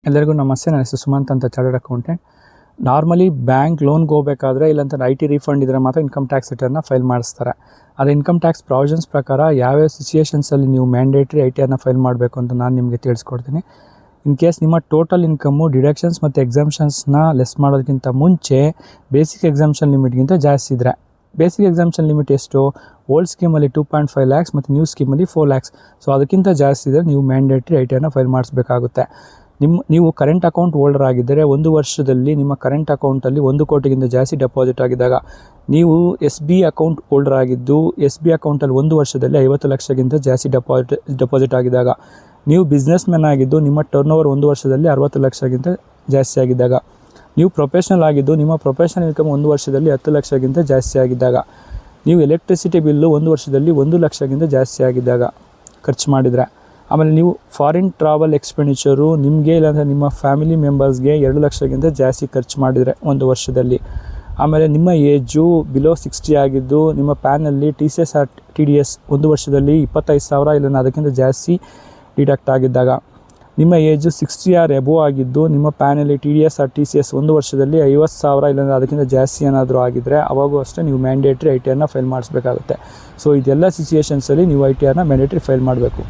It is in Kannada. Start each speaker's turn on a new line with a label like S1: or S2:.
S1: ಎಲ್ಲರಿಗೂ ನಮಸ್ತೆ. ನನ್ನ ಹೆಸರು ಸುಮಂತ್ ಅಂತ, ಚಾರ್ಟರ್ಡ್ ಅಕೌಂಟೆಂಟ್. ನಾರ್ಮಲಿ ಬ್ಯಾಂಕ್ ಲೋನ್ಗೆ ಹೋಗಬೇಕಾದ್ರೆ ಇಲ್ಲಂತ IT ರೀಫಂಡ್ ಇದ್ದರೆ ಮಾತ್ರ ಇನ್ಕಮ್ ಟ್ಯಾಕ್ಸ್ ರಿಟರ್ನ ಫೈಲ್ ಮಾಡಿಸ್ತಾರೆ. ಅದು ಇನ್ಕಮ್ ಟ್ಯಾಕ್ಸ್ ಪ್ರಾವಿಷನ್ಸ್ ಪ್ರಕಾರ ಯಾವ್ಯಾವ ಸಿಚುಯೇಷನ್ಸಲ್ಲಿ ನೀವು ಮ್ಯಾಂಡೇಟ್ರಿ ITRನ ಫೈಲ್ ಮಾಡಬೇಕು ಅಂತ ನಾನು ನಿಮಗೆ ತಿಳಿಸ್ಕೊಡ್ತೀನಿ. ಇನ್ ಕೇಸ್ ನಿಮ್ಮ ಟೋಟಲ್ ಇನ್ಕಮ್ಮು ಡಿಡಕ್ಷನ್ಸ್ ಮತ್ತು ಎಕ್ಸಾಮ್ಷನ್ಸ್ನ ಲೆಸ್ ಮಾಡೋದಕ್ಕಿಂತ ಮುಂಚೆ ಬೇಸಿಕ್ ಎಕ್ಸಾಮ್ಷನ್ ಲಿಮಿಟ್ಗಿಂತ ಜಾಸ್ತಿ ಇದ್ದರೆ, ಬೇಸಿಕ್ ಎಕ್ಸಾಮ್ಷನ್ ಲಿಮಿಟ್ ಎಷ್ಟು, ಓಲ್ಡ್ ಸ್ಕೀಮಲ್ಲಿ 2.5 lakhs ಮತ್ತು ನ್ಯೂ ಸ್ಕೀಮಲ್ಲಿ 4 lakhs. ಸೊ ಅದಕ್ಕಿಂತ ಜಾಸ್ತಿ ಇದ್ದರೆ ನೀವು ಮ್ಯಾಂಡೇಟ್ರಿ ITRನ ಫೈಲ್ ಮಾಡಿಸ್ಬೇಕಾಗುತ್ತೆ. ನೀವು ಕರೆಂಟ್ ಅಕೌಂಟ್ ಹೋಲ್ಡರ್ ಆಗಿದ್ದರೆ 1 ವರ್ಷದಲ್ಲಿ ನಿಮ್ಮ ಕರೆಂಟ್ ಅಕೌಂಟಲ್ಲಿ 1 ಕೋಟಿಗಿಂತ ಜಾಸ್ತಿ ಡೆಪಾಸಿಟ್ ಆಗಿದ್ದಾಗ, ನೀವು SB ಅಕೌಂಟ್ ಹೋಲ್ಡರ್ ಆಗಿದ್ದು SB ಅಕೌಂಟಲ್ಲಿ 1 ವರ್ಷದಲ್ಲಿ 50 ಲಕ್ಷಕ್ಕಿಂತ ಜಾಸ್ತಿ ಡೆಪಾಸಿಟ್ ಆಗಿದ್ದಾಗ, ನೀವು ಬಿಸ್ನೆಸ್ ಮ್ಯಾನ್ ಆಗಿದ್ದು ನಿಮ್ಮ ಟರ್ನ್ ಓವರ್ 1 ವರ್ಷದಲ್ಲಿ 60 ಲಕ್ಷಕ್ಕಿಂತ ಜಾಸ್ತಿ ಆಗಿದ್ದಾಗ, ನೀವು ಪ್ರೊಫೆಷ್ನಲ್ ಆಗಿದ್ದು ನಿಮ್ಮ ಪ್ರೊಫೆಷನಲ್ ಇನ್ಕಮ್ 1 ವರ್ಷದಲ್ಲಿ 10 ಲಕ್ಷಕ್ಕಿಂತ ಜಾಸ್ತಿ ಆಗಿದ್ದಾಗ, ನೀವು ಎಲೆಕ್ಟ್ರಿಸಿಟಿ ಬಿಲ್ಲು 1 ವರ್ಷದಲ್ಲಿ 1 ಲಕ್ಷಕ್ಕಿಂತ ಜಾಸ್ತಿ ಆಗಿದ್ದಾಗ ಖರ್ಚು ಮಾಡಿದರೆ, ಆಮೇಲೆ ನೀವು ಫಾರಿನ್ ಟ್ರಾವೆಲ್ ಎಕ್ಸ್ಪೆಂಡಿಚರು ನಿಮಗೆ ಇಲ್ಲಾಂದರೆ ನಿಮ್ಮ ಫ್ಯಾಮಿಲಿ ಮೆಂಬರ್ಸ್ಗೆ 2 ಲಕ್ಷಕ್ಕಿಂತ ಜಾಸ್ತಿ ಖರ್ಚು ಮಾಡಿದರೆ 1 ವರ್ಷದಲ್ಲಿ, ಆಮೇಲೆ ನಿಮ್ಮ ಏಜು ಬಿಲೋ 60 ಆಗಿದ್ದು ನಿಮ್ಮ ಪ್ಯಾನಲ್ಲಿ TCS ಆರ್ TDS 1 ವರ್ಷದಲ್ಲಿ 25,000 ಇಲ್ಲ ಅದಕ್ಕಿಂತ ಜಾಸ್ತಿ ಡಿಡಕ್ಟ್ ಆಗಿದ್ದಾಗ, ನಿಮ್ಮ ಏಜು 60 ಆರ್ ಎಬೋವ್ ಆಗಿದ್ದು ನಿಮ್ಮ ಪ್ಯಾನಲ್ಲಿ TDS ಆರ್ TCS 1 ವರ್ಷದಲ್ಲಿ 50,000 ಇಲ್ಲಾಂದರೆ ಅದಕ್ಕಿಂತ ಜಾಸ್ತಿ ಏನಾದರೂ ಆಗಿದ್ದರೆ ಅವಾಗೂ ಅಷ್ಟೇ ನೀವು ಮ್ಯಾಂಡೇಟ್ರಿ ITRನ ಫೈಲ್ ಮಾಡಿಸ್ಬೇಕಾಗುತ್ತೆ. ಸೊ ಇದೆಲ್ಲ ಸಿಚುಯೇಷನ್ಸಲ್ಲಿ ನೀವು ITRನ ಮ್ಯಾಂಡೇಟ್ರಿ ಫೈಲ್ ಮಾಡಬೇಕು.